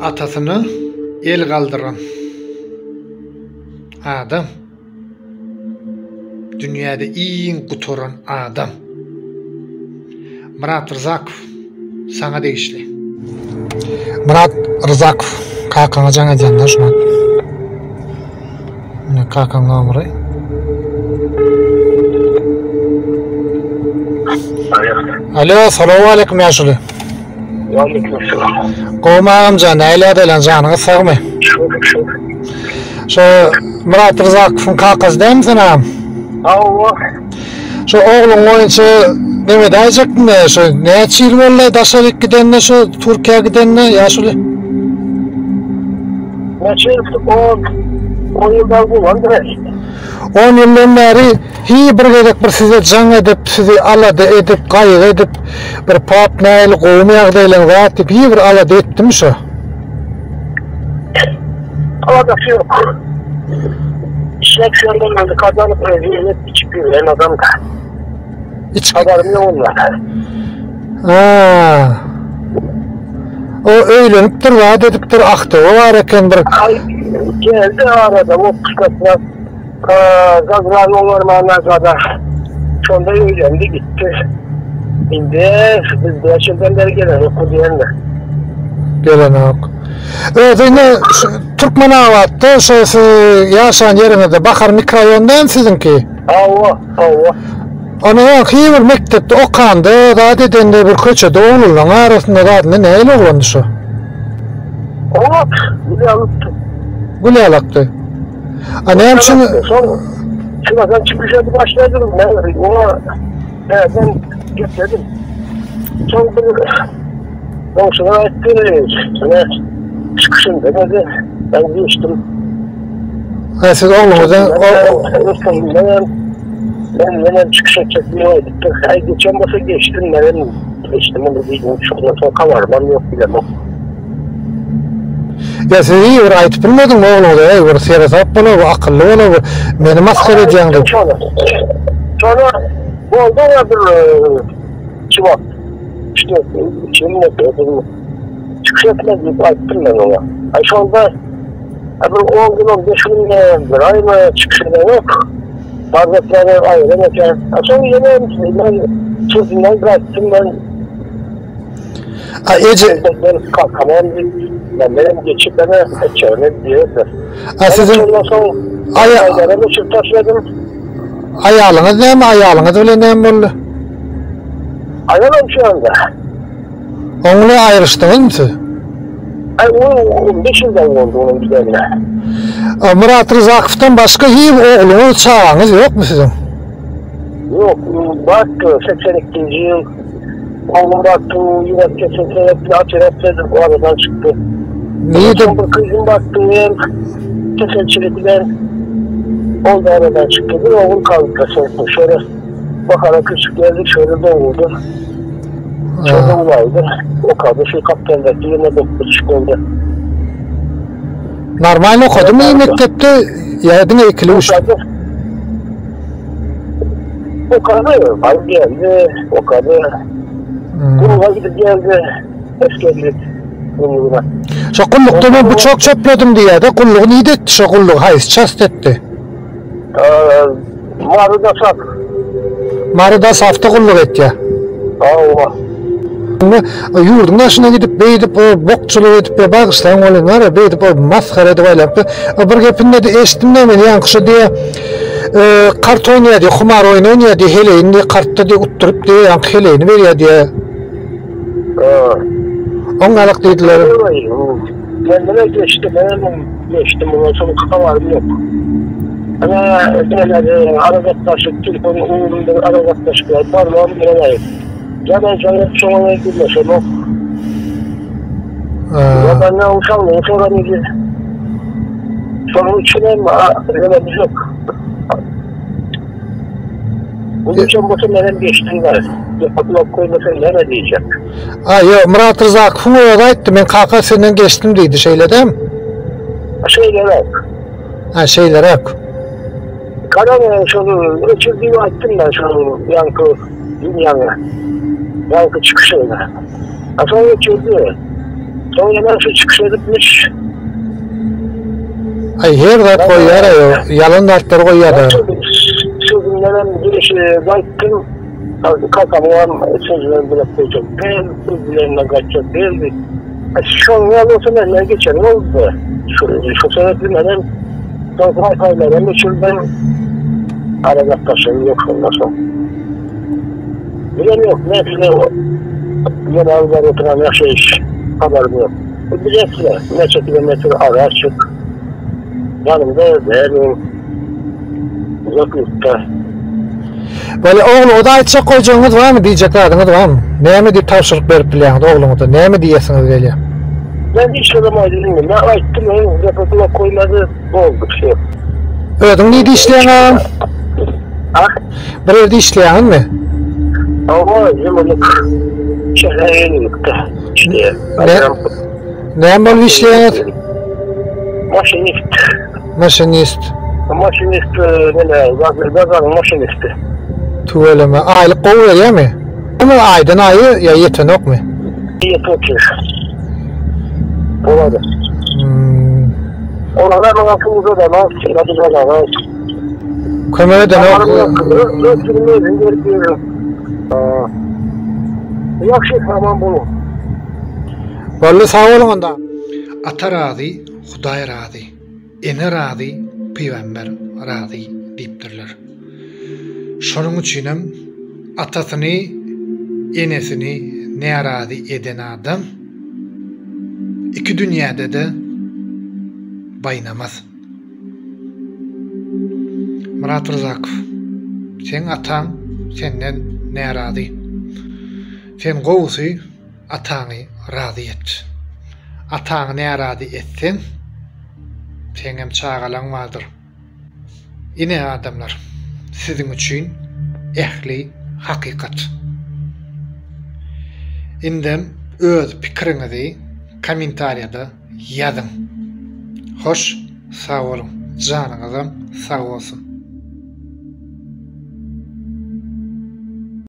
Atasını el kaldıran adam. Dünyada en kuturan adam. Murat Rızakov sana değişli. Murat Rızakov kakana жаңа жанна шуна. Мына какаң номері. Alo, assalamu alaikum yaşlı. Aleykümselam. Qo'mag'imjon, ayladinglar joningga sog'mi? Shu Murat Rizakovning qaqasidamisan ham? Allah. Shu o'g'lim o'yinchi nima deyaptimi? Shu necha yil bo'ldi Dashalikkidanmi, shu Turkiyagidanmi, yaşlı? Necha yil? 10 yildan bo'ldi. 10 yıldan beri bir gedek bir size can edip, sizi alada edip, qayık edip, bir pap naylı qoğum yağdayla rahatip, bir alada ettim şu. Alada yok. İşlek şöyle kazanıp rezillik içip yürüyen adam da. Haberim ne onlar? O öylönüptür, vaat ediptir, aktı. O var eken bir... Geldi arada, o kıskatına Gazran ormanına kadar. Sonra öğrendi gitti. Şimdi biz de yaşından beri gelen oku diyenler. Gelen ok. Evet, yine Türkmen avattı, şu yaşayan yerine de Bakar mikrorayondan sizinki. Allah. Ona yok, iyi bir mektepte okandı, daha dedende bir köçede oğlunla arasında da neyle oğlandı şu? Oğlak, Gülyalıktı. Annem şimdi... Şuradan çıkışa bir başladım. Ona ben getirdim. Sonra bir komşuna ettim. Sonra çıkışın demedi. Ben geçtim. Siz oğlumuzdan... Ben çıkışa çekmeyeydim. Geçen basa geçtim. Geçtim onu diyeceğim. Şuradan sonra kavarmam yok bilemem. Ya siz iyi bir ayıp bilmedim oğlum bir siyasat bana, akıllı bana, beni maskara edeceğim. Sonra oldu ya bir çıvat. İşte içimle dedim. Çıkış etmez deyip ayıptım ben ona. Şu anda bir 10 gün 15 gün bir ay mı çıkış eden yok. Bazıları ayrılırken. Sonra yemeğim sözünden bıraktım ben. Ben kalkamam. Ben geçip bana çevirmek diyorlar. Sizin ayağınız ne mi? Ayağınız öyle ne mi oldu? Ayağım şu anda. Onunla ayrıştınız mı siz? 15 yıldan oldu onun üzerine. Murat Rizakov'tan başka hiç oğlunuz, çağınız yok mu sizin? Yok, baktı 82. yıl. Oğlum baktı, yürek kesinlikle açırattırdı, o aradan çıktı. Neydi? Kızım baktı, kesinlikle o da aradan çıktı. Bir oğul kaldı kesinlikle. Şöyle bakarak küçük geldik, şöyle doğuldu. Şöyle olaydı. O kaldı, şu kaptandaki yine doktor çıkıldı. Normal okudu mu mektepte? Ya değil mi ikili uç? O kaldı, ay geldi, o kaldı. Kurula gidip geldi, eskerlik. Şu kullukta ben bıçak çöpledim diye de kulluk neydi etti şu kulluk? Hayır, çast etti. Marıda saf. Marıda safta kulluk etti ya. Allah. Yurdun başına gidip beydip bokçuluğu edip bağışlayın olayın var ya beydip maskara edip aylampı. Bir gepinde de eşittim de ben yankışı diye kart oynuyor diye, kumar oynuyor diye heleyini diye kartta diye utturup diye yankı heleyini veriyor diye. Ongalık dediler. Kendime geçtim, ondan sonra kavarım yok. Ama arazaktaşık, telefonun uğrunda arazaktaşıklar, parmağım bilemeyiz. Ya ben sana çoğuna girmesem o. Ya ben ne olsam sonra ne diye. Sonra içine mi? Öyle yok. Bunun için bu sınırın geçtiği var. Yapaklık koymasın ne diyecek? Yok, Murat Rizakov'un orada etti. Ben KKS'den geçtim deydi şeyle değil mi? Şeyler yok. Şeyler yok. Karan şunu, ölçüldüğümü attım ben şunu yankı dünyanı. Yankı çıkışıyla. Sonra ölçüldü. Sonra ben şu çıkış edipmiş. Ay her zat koyar ayo. Yalan dartlar koyar. Sözümden girişi baktım. Kakamam sözlerine bile koyacak. Ben sözlerine kaçacak değildi. Şu an olsa benimle geçen oldu. Şu sebeple neden sonra kaylarım için ben arada taşım yok ondan sonra. Bilen yok. Ne bileyim o. Yine avlar oturan yaşa iş. Haber bu. Bilecekler. Neçe kilometre ara çık. Yanımda benim uzaklıkta. Böyle oğlu o da aytacak koyacağınız var mı? Diyecekleriniz var mı? Neye mi deyip tavşırık verip bileğiniz oğlunuza? Neye mi diyesiniz geliyor? Ben hiç adama dedim. Ben ayttım. Yapıtıma koymadı. Bu oldu bir şey. Ödün neydi işleyen? Ha? Bir evde işleyen mi? Ama yıllık şehre yenilikte. İşte. Neye mi işleyen? Maşinist. Maşinist. Maşinist gazanın maşinisti. Tuveleme. Aylık kovu veriyor mi? Ama aydan ayı ya yeten yok mu? Yetiyor. Olmadı. Onlardan aklımıza da var. Nasıl da var. Kömürden yok. Götürmeyin. Götürmeyin. Yakşı tamam bunu. Vallahi sağ olun onda. Ata razı, Huday razı. Ene razı, Peygamber razı deyipdirler. Şonun üçinem atasını, enesini ne razı eden adam iki dünyada da baynamaz. Murat Rızakov, sen atan senden ne razı? Sen qovusu atanı razı et. Atanı ne razı etsen sen hem çağalan vardır. Yine adamlar sizin için ehli hakikat. İndem öz fikrinizi komentariyada yazın. Hoş, sağ olun. Canınızdan sağ olsun.